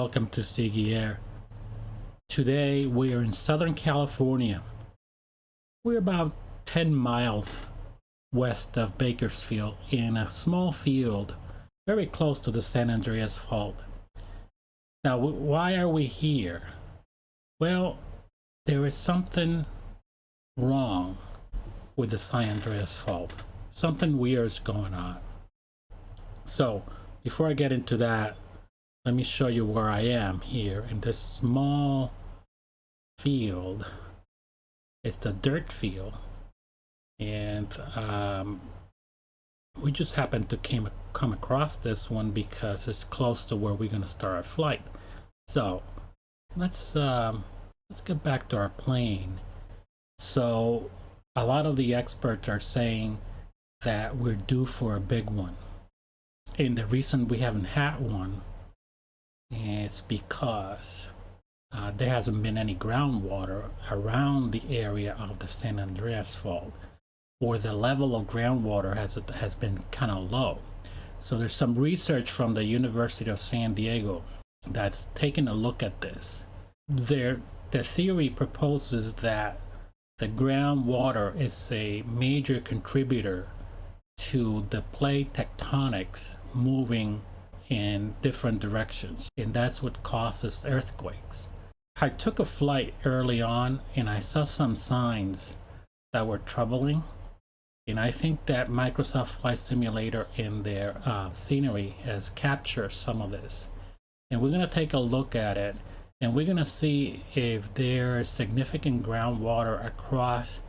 welcome to Ziggy Air. Today we are in Southern California. We're about 10 miles west of Bakersfield in a small field very close to the San Andreas Fault. Now, why are we here? Well, there is something wrong with the San Andreas Fault. Something weird is going on. So, before I get into that, let me show you where I am here in this small field. It's the dirt field, and we just happened to come across this one because it's close to where we're going to start our flight. So let's get back to our plane. So a lot of the experts are saying that we're due for a big one, and the reason we haven't had one is because there hasn't been any groundwater around the area of the San Andreas Fault, or the level of groundwater has been kind of low. So there's some research from the University of San Diego that's taken a look at this. The theory proposes that the groundwater is a major contributor to the plate tectonics moving in different directions, and that's what causes earthquakes. I took a flight early on and I saw some signs that were troubling, and I think that Microsoft Flight Simulator in their scenery has captured some of this, and we're going to take a look at it, and we're going to see if there's significant groundwater across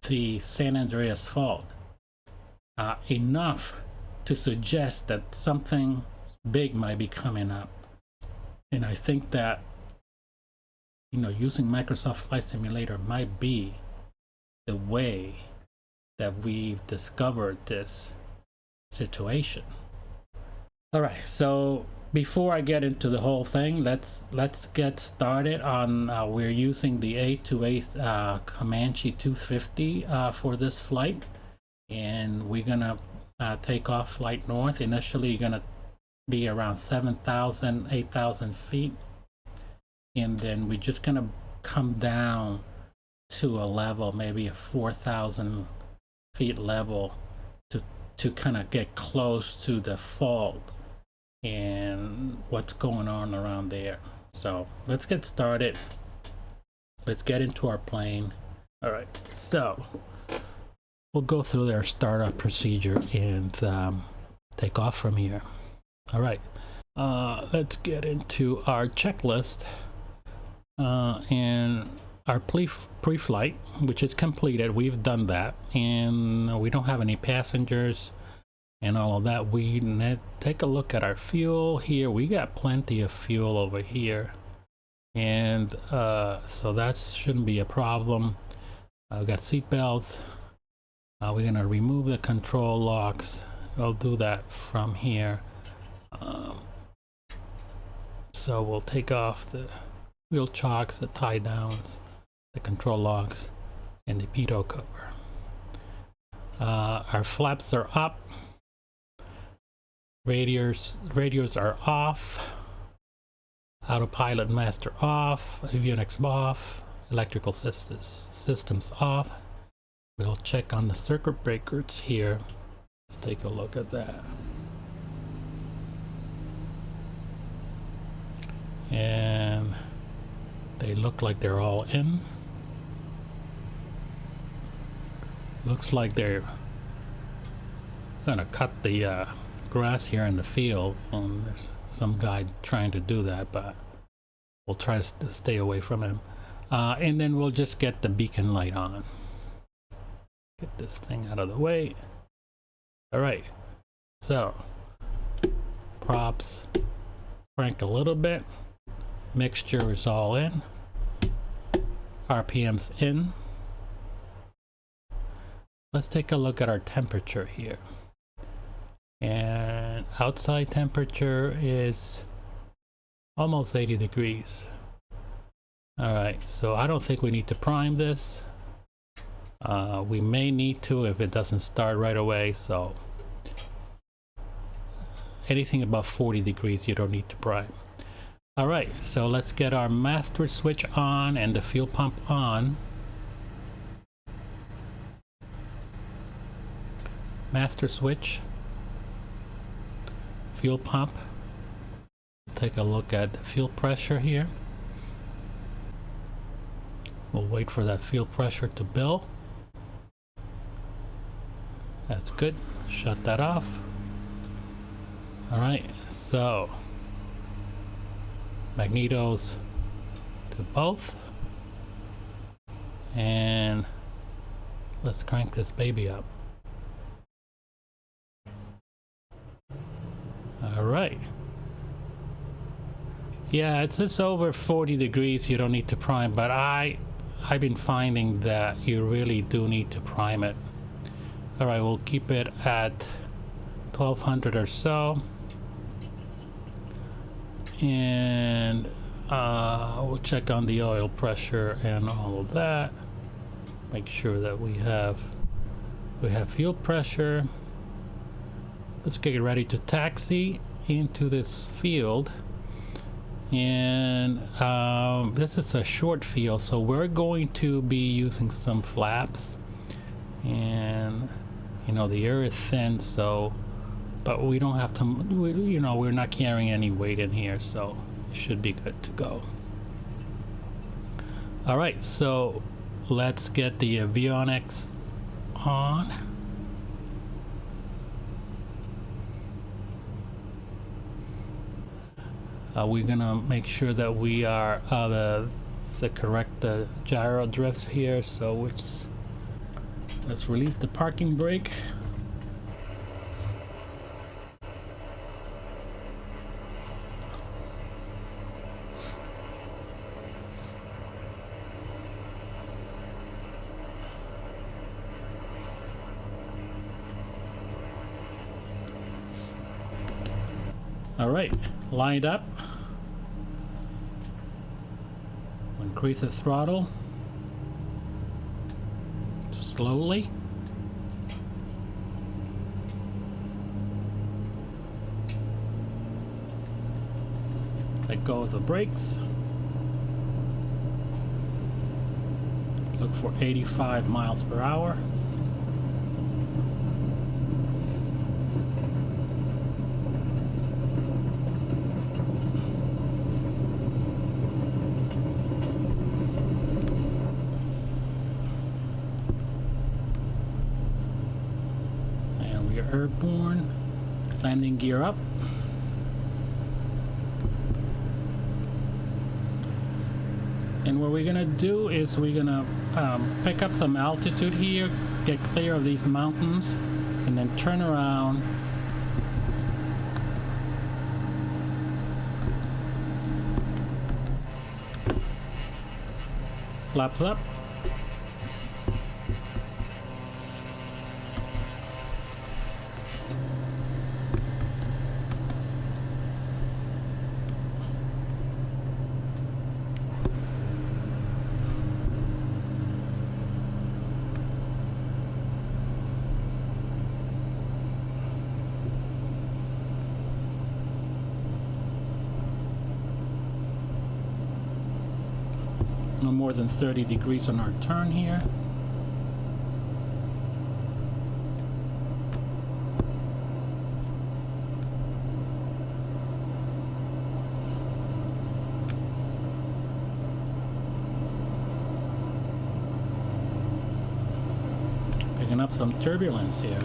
the San Andreas Fault, enough to suggest that something big might be coming up. And I think that, using Microsoft Flight Simulator might be the way that we've discovered this situation. All right, so before I get into the whole thing, let's get started on we're using the A2A Comanche 250 for this flight, and we're gonna take off flight north. Initially you're gonna be around 7,000, 8,000 feet, and then we're just gonna come down to a level, maybe a 4,000 feet level, to kind of get close to the fault and what's going on around there. So let's get started. Let's get into our plane. All right, so we'll go through their startup procedure and take off from here. All right, let's get into our checklist and our pre-flight, which is completed. We've done that, and we don't have any passengers and all of that. We take a look at our fuel here. We got plenty of fuel over here, and so that shouldn't be a problem. We've got seat belts. We're gonna remove the control locks. I'll do that from here. So we'll take off the wheel chocks, the tie downs, the control locks, and the pitot cover. Our flaps are up. Radios are off. Autopilot master off. Avionics off. Electrical systems off. We'll check on the circuit breakers here. Let's take a look at that. And they look like they're all in. Looks like they're gonna cut the grass here in the field, and there's some guy trying to do that, but we'll try to stay away from him. And then we'll just get the beacon light on. Get this thing out of the way. All right, so props, crank a little bit. Mixture is all in. RPM's in. Let's take a look at our temperature here. And outside temperature is almost 80 degrees. All right, so I don't think we need to prime this. We may need to if it doesn't start right away. So anything above 40 degrees you don't need to prime. All right, so let's get our master switch on and the fuel pump on. Master switch, fuel pump. Take a look at the fuel pressure here. We'll wait for that fuel pressure to build. That's good. Shut that off. All right, so magnetos to both, and let's crank this baby up. All right. Yeah, it's just over 40 degrees. You don't need to prime, but I've been finding that you really do need to prime it. All right, we'll keep it at 1200 or so, and we'll check on the oil pressure and all of that. Make sure that we have fuel pressure. Let's get ready to taxi into this field. And this is a short field, so we're going to be using some flaps, and you know the air is thin, so but we don't have to, you know, we're not carrying any weight in here, so it should be good to go. All right, so let's get the avionics on. We're gonna make sure that we are the correct gyro drifts here, so let's release the parking brake. All right, lined up. Increase the throttle slowly. Let go of the brakes. Look for 85 miles per hour. Airborne, landing gear up. And what we're gonna do is we're gonna pick up some altitude here, get clear of these mountains, and then turn around. Flaps up. No more than 30 degrees on our turn here. Picking up some turbulence here.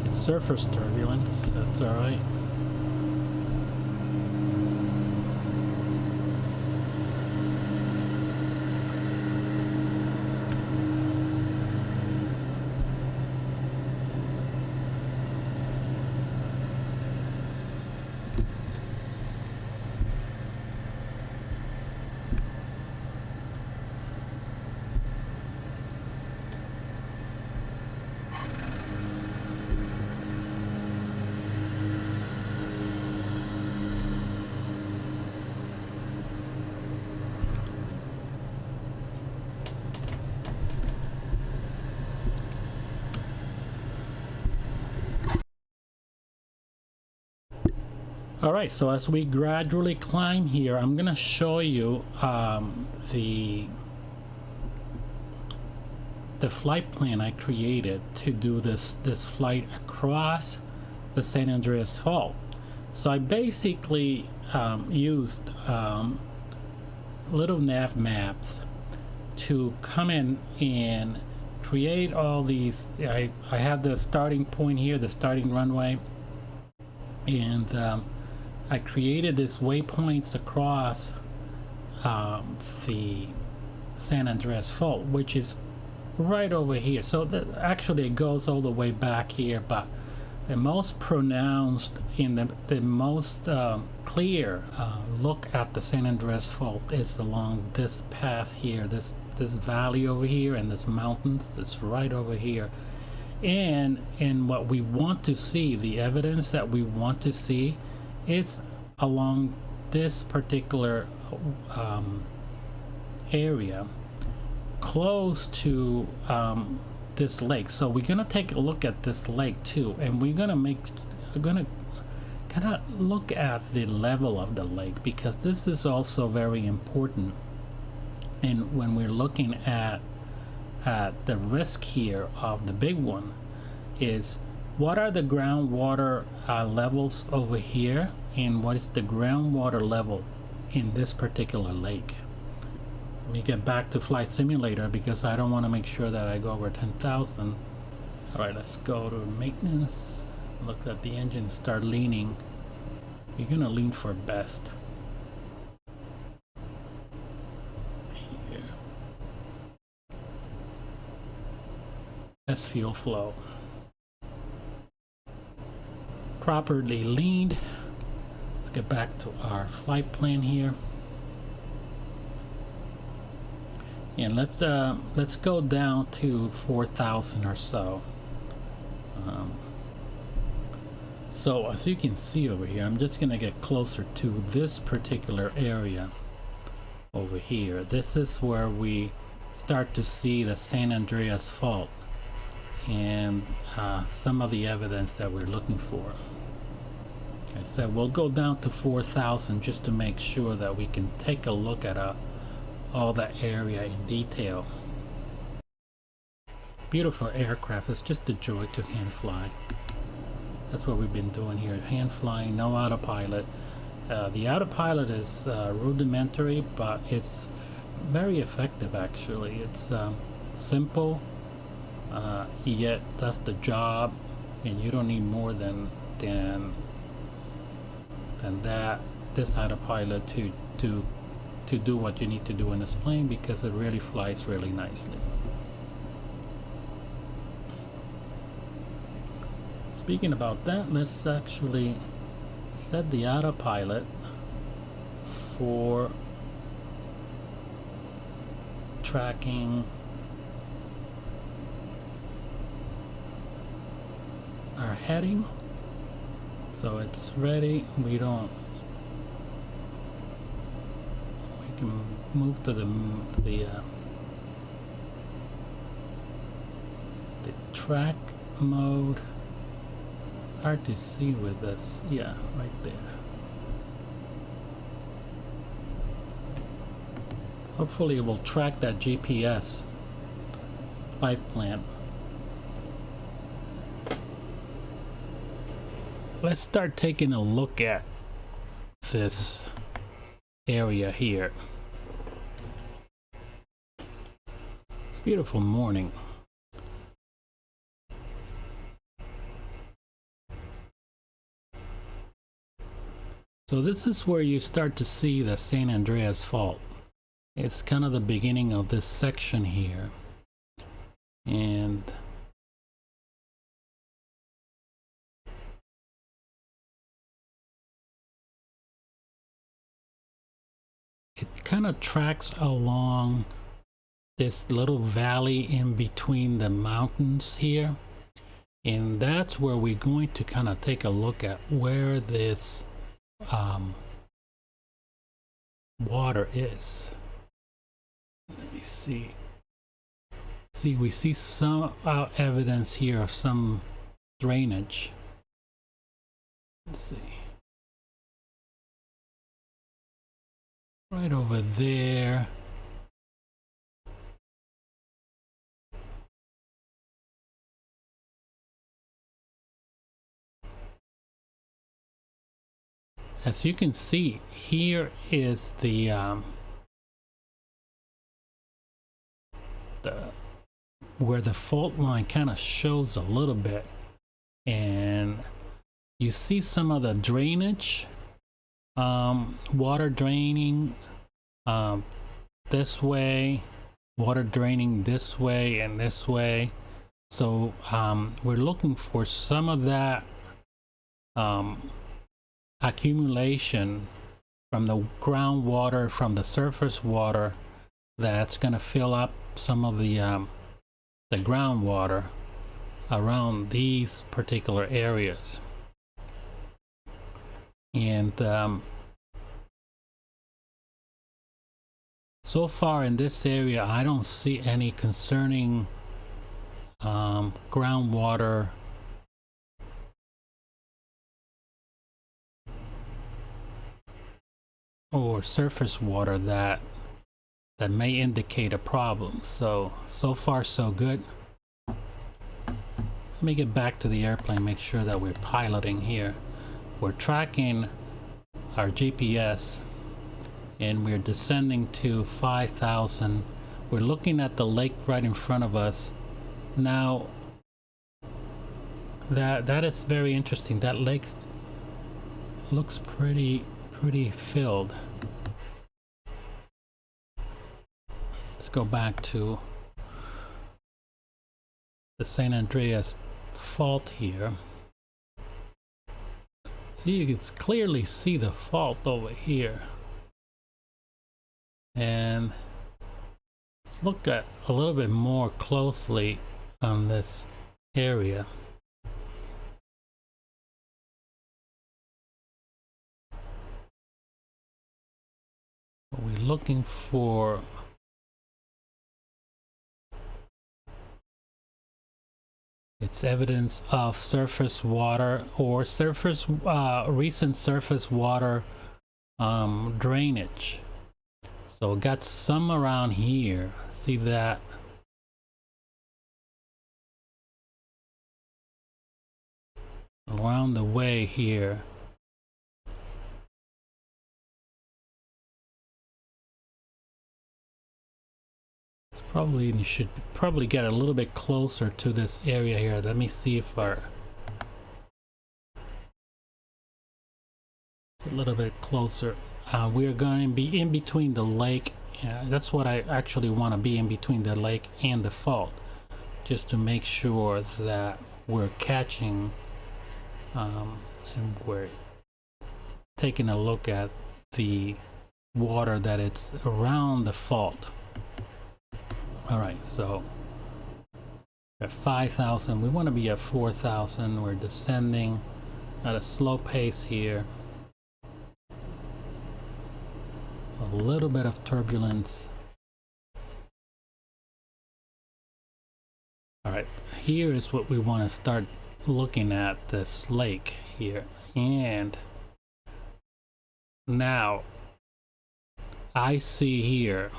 It's surface turbulence, that's all right. All right, so as we gradually climb here, I'm gonna show you the flight plan I created to do this flight across the San Andreas Fault. So I basically used little nav maps to come in and create all these. I have the starting point here, the starting runway, and I created these waypoints across the San Andreas Fault, which is right over here. So actually it goes all the way back here, but the most pronounced in the most clear look at the San Andreas Fault is along this path here, this valley over here, and this mountains that's right over here. And what we want to see, the evidence that we want to see, it's along this particular area close to this lake. So we're gonna take a look at this lake too, and we're gonna kind of look at the level of the lake, because this is also very important. And when we're looking at the risk here of the big one, is what are the groundwater levels over here, and what is the groundwater level in this particular lake. Let me get back to Flight Simulator because I don't want to make sure that I go over 10,000. All right, let's go to maintenance. Look at the engine start leaning. You're gonna lean for best. Here. Best fuel flow. Properly leaned. Let's get back to our flight plan here. And let's go down to 4,000 or so. So as you can see over here, I'm just gonna get closer to this particular area over here. This is where we start to see the San Andreas Fault and some of the evidence that we're looking for. Okay, so we'll go down to 4,000 just to make sure that we can take a look at all that area in detail. Beautiful aircraft. It's just a joy to hand fly. That's what we've been doing here, hand flying, no autopilot. The autopilot is rudimentary, but it's very effective actually. It's simple, yet does the job, and you don't need more than that, this autopilot to do what you need to do in this plane, because it really flies really nicely. Speaking about that, let's actually set the autopilot for tracking our heading. So it's ready. We can move to the track mode. It's hard to see with this. Yeah, right there. Hopefully it will track that GPS flight plan. Let's start taking a look at this area here. It's a beautiful morning. So this is where you start to see the San Andreas Fault. It's kind of the beginning of this section here. And it kind of tracks along this little valley in between the mountains here. And that's where we're going to kind of take a look at where this water is. Let me see. We see some evidence here of some drainage. Let's see. right over there. As you can see, here is the where the fault line kind of shows a little bit, and you see some of the drainage, water draining this way, water draining this way and this way. So we're looking for some of that accumulation from the groundwater, from the surface water, that's going to fill up some of the groundwater around these particular areas. And so far in this area, I don't see any concerning groundwater or surface water that may indicate a problem. So far so good. Let me get back to the airplane, make sure that we're piloting here. We're tracking our GPS and we're descending to 5,000. We're looking at the lake right in front of us. Now that is very interesting. That lake looks pretty filled. Let's go back to the San Andreas fault here. So you can clearly see the fault over here. And let's look at a little bit more closely on this area. We're looking for it's evidence of surface water or recent surface water drainage. So got some around here. See that? Around the way here. You should probably get a little bit closer to this area here. Let me see if a little bit closer. We're going to be in between the lake. That's what I actually want to be, in between the lake and the fault, just to make sure that we're catching and we're taking a look at the water that it's around the fault. All right, so at 5,000, we want to be at 4,000. We're descending at a slow pace here. A little bit of turbulence. All right, here is what we want to start looking at, this lake here. And now I see here,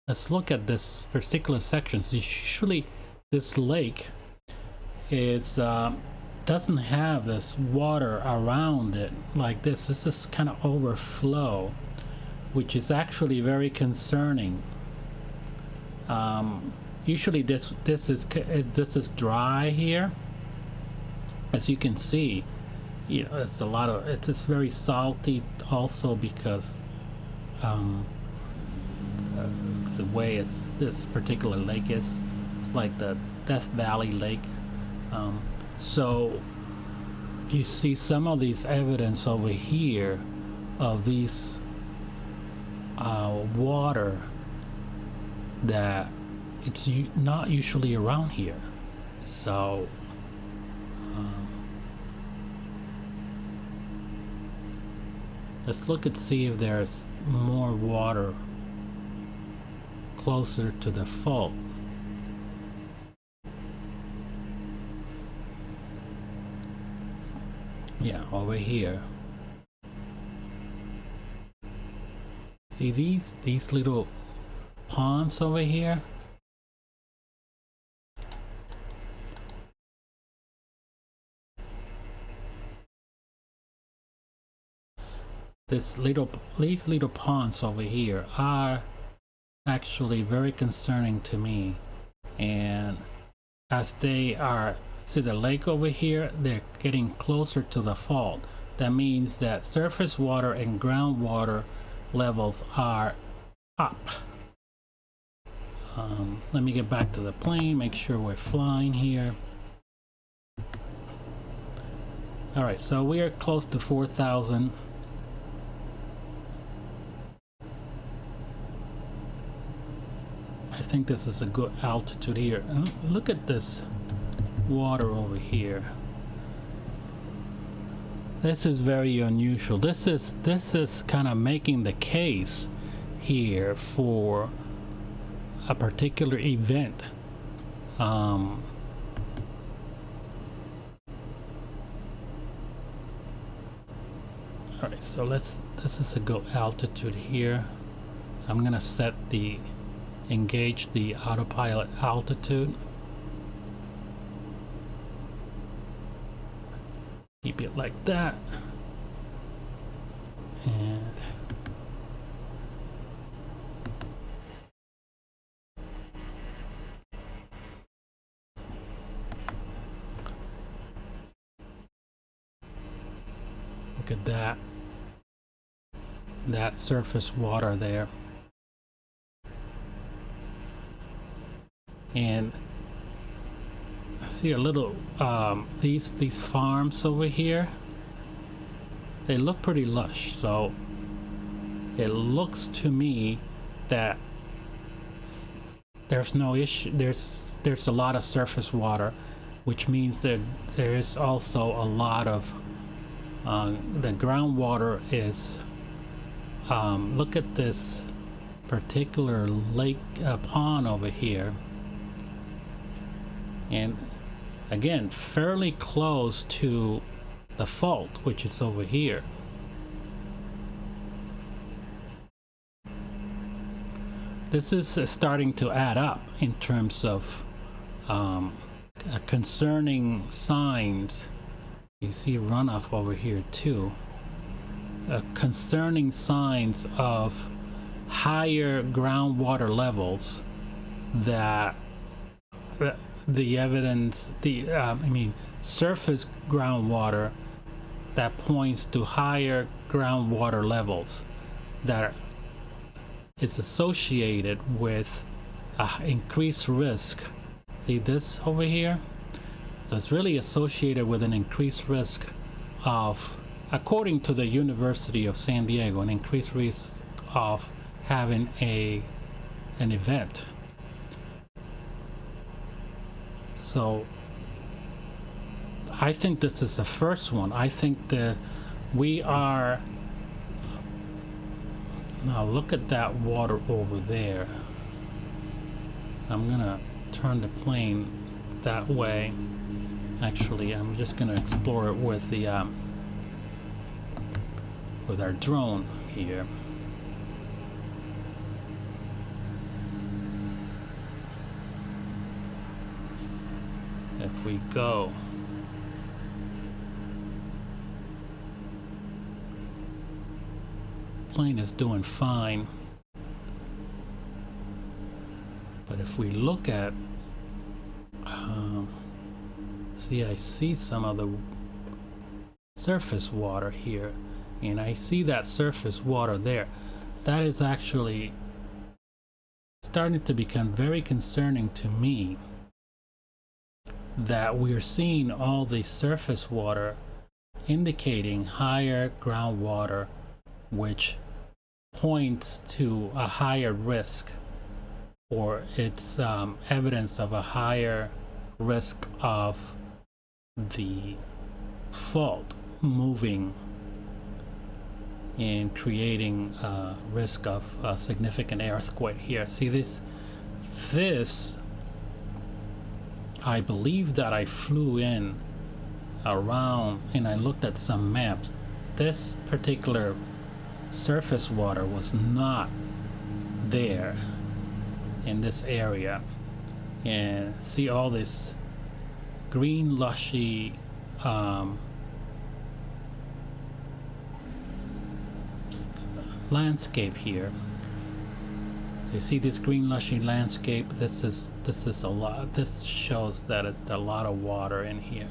let's look at this particular section. So usually this lake doesn't have this water around it like this. This is kind of overflow, which is actually very concerning. Usually this is dry here. As you can see, you know, it's very salty also because the way this particular lake is. It's like the Death Valley Lake. So you see some of these evidence over here of these water that it's not usually around here. So let's look and see if there's more water closer to the fault. Yeah, over here. See these little ponds over here? These little ponds over here are actually very concerning to me, and as they are, see the lake over here, they're getting closer to the fault. That means that surface water and groundwater levels are up. Let me get back to the plane, make sure we're flying here. All right, so we are close to 4,000. I think this is a good altitude here. And look at this water over here. This is very unusual. This is kind of making the case here for a particular event. All right, so this is a good altitude here. I'm gonna engage the autopilot altitude. Keep it like that. And look at that surface water there. And I see a little these farms over here, they look pretty lush, so it looks to me that there's no issue. There's a lot of surface water, which means that there is also a lot of the groundwater is look at this particular lake pond over here. And again, fairly close to the fault, which is over here. This is starting to add up in terms of concerning signs. You see runoff over here too. Concerning signs of higher groundwater levels that the evidence, surface groundwater that points to higher groundwater levels that is associated with increased risk. See this over here? So it's really associated with an increased risk of, according to the University of San Diego, an increased risk of having an event. So I think this is the first one. I think that we are, now look at that water over there. I'm gonna turn the plane that way. Actually, I'm just gonna explore it with the with our drone here. If we go, plane is doing fine, but if we look at see, I see some of the surface water here, and I see that surface water there. That is actually starting to become very concerning to me, that we're seeing all the surface water indicating higher groundwater, which points to a higher risk, or it's evidence of a higher risk of the fault moving and creating a risk of a significant earthquake here. See this I believe that I flew in around and I looked at some maps. This particular surface water was not there in this area. And see all this green lushy landscape here. So you see this green lushy landscape. This is a lot. This shows that it's a lot of water in here.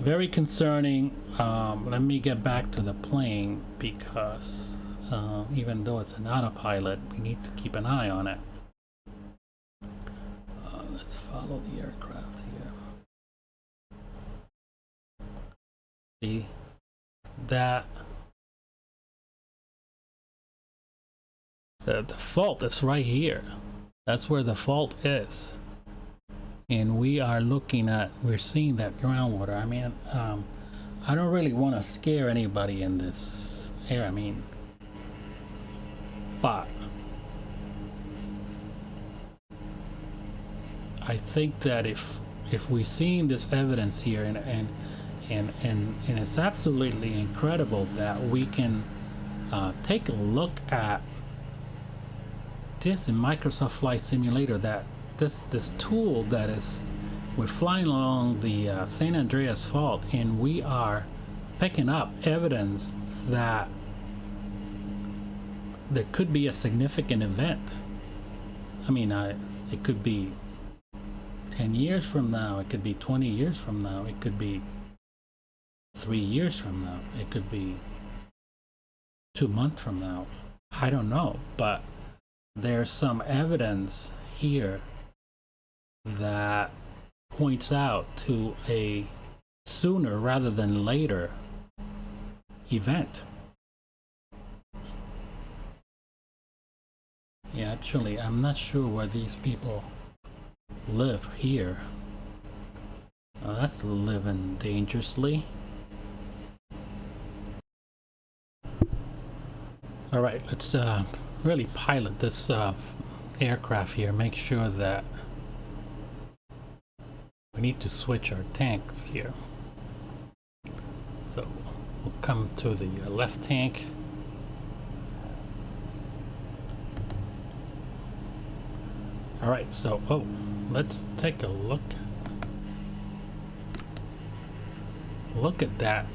Very concerning. Let me get back to the plane, because even though it's an autopilot, we need to keep an eye on it. Let's follow the aircraft here. See that the fault is right here. That's where the fault is. And we're seeing that groundwater. I mean, I don't really want to scare anybody in this area. I mean, but I think that if we're seeing this evidence here, and it's absolutely incredible that we can take a look at this in Microsoft Flight Simulator, that this tool that is, we're flying along the San Andreas Fault, and we are picking up evidence that there could be a significant event. I mean, it could be 10 years from now, it could be 20 years from now, it could be 3 years from now, it could be 2 months from now. I don't know, but there's some evidence here that points out to a sooner rather than later event. Yeah, actually, I'm not sure where these people live here. That's living dangerously. All right, let's really pilot this aircraft here. Make sure that we need to switch our tanks here. So we'll come to the left tank. All right, so let's take a look. Look at that.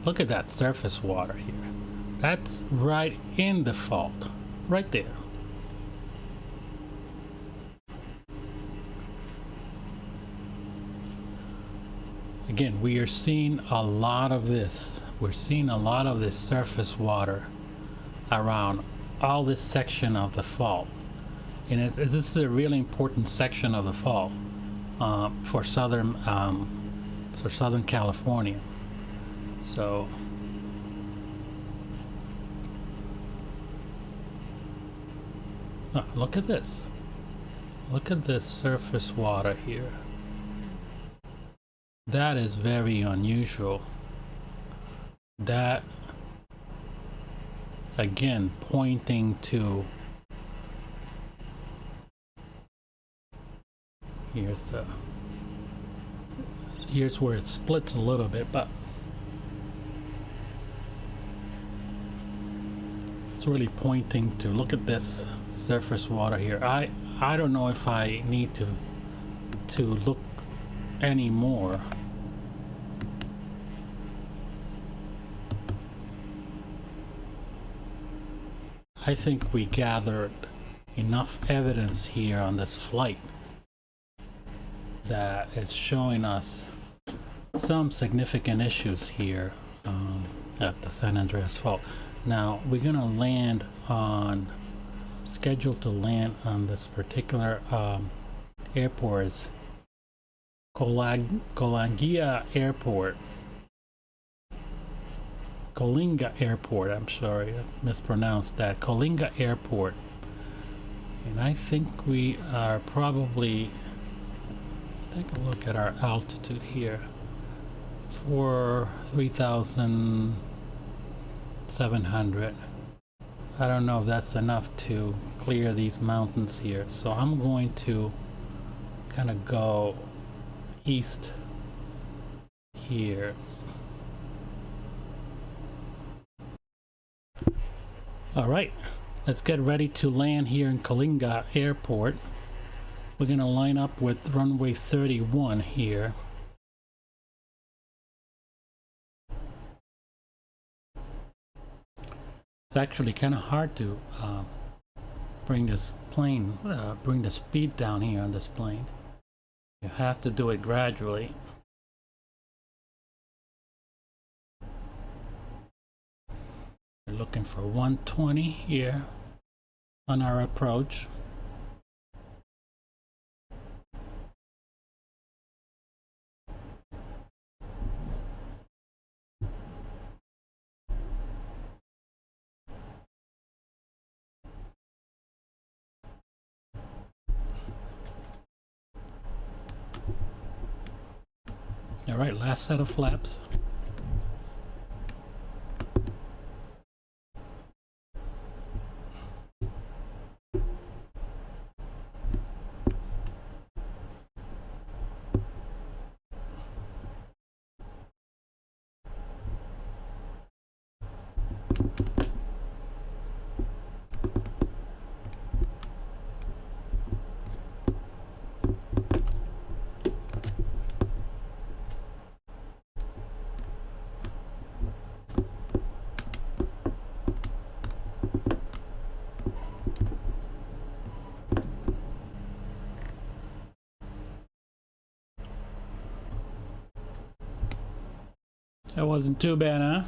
Look at that surface water here. That's right in the fault, right there. Again, we are seeing a lot of this. We're seeing a lot of this surface water around all this section of the fault. And this is a really important section of the fault for Southern California. So look at this. Look at this surface water here. That is very unusual. That, again, pointing to, here's where it splits a little bit, but it's really pointing to, look at this surface water here. I don't know if I need to look any more. I think we gathered enough evidence here on this flight that is showing us some significant issues here at the San Andreas Fault. Now we're gonna land on, scheduled to land on this particular airport is Coalinga Airport. Coalinga Airport, I'm sorry, I mispronounced that. Coalinga Airport. And I think we are probably, let's take a look at our altitude here. For 3,700. I don't know if that's enough to clear these mountains here. So I'm going to kind of go east here. All right, let's get ready to land here in Kalinga Airport. We're going to line up with runway 31 here. It's actually kind of hard to bring this plane, bring the speed down here on this plane. You have to do it gradually. We're looking for 120 here on our approach. All right, last set of flaps. That wasn't too bad, huh?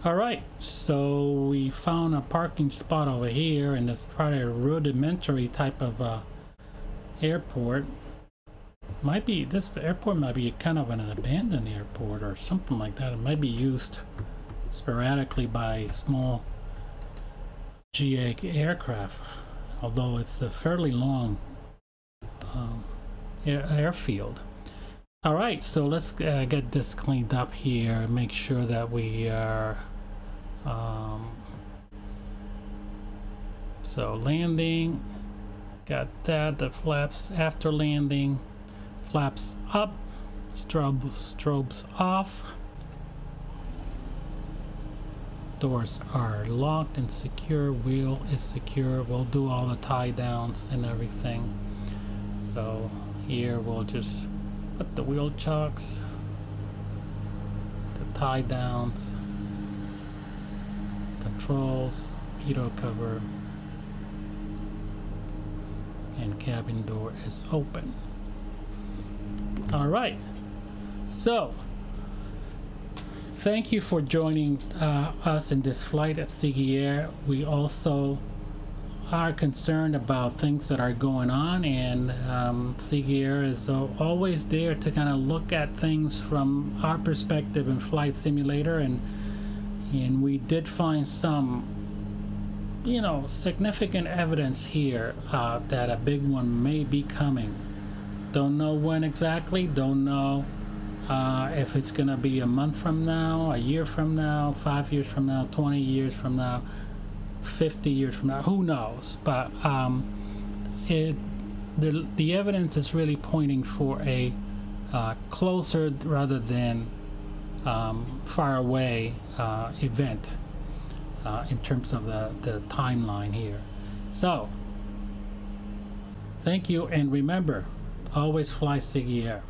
All right, so we found a parking spot over here, and it's probably a rudimentary type of airport. Might be, this airport might be kind of an abandoned airport or something like that. It might be used sporadically by small GA aircraft, although it's a fairly long airfield. All right, so let's get this cleaned up here, make sure that we are so landing, got that, the flaps after landing, flaps up, strobes off, doors are locked and secure, wheel is secure. We'll do all the tie downs and everything. So here we'll just put the wheel chocks, the tie downs, controls, pitot cover, and cabin door is open. All right, so thank you for joining us in this flight at Ziggy Air. We also are concerned about things that are going on, and Ziggy Air is always there to kind of look at things from our perspective in Flight Simulator, and we did find some, you know, significant evidence here that a big one may be coming. Don't know when exactly, don't know if it's gonna be a month from now, a year from now, 5 years from now, 20 years from now, 50 years from now, who knows. But the evidence is really pointing for a closer rather than far away event in terms of the timeline here. So thank you, and remember, always fly Ziggy Air.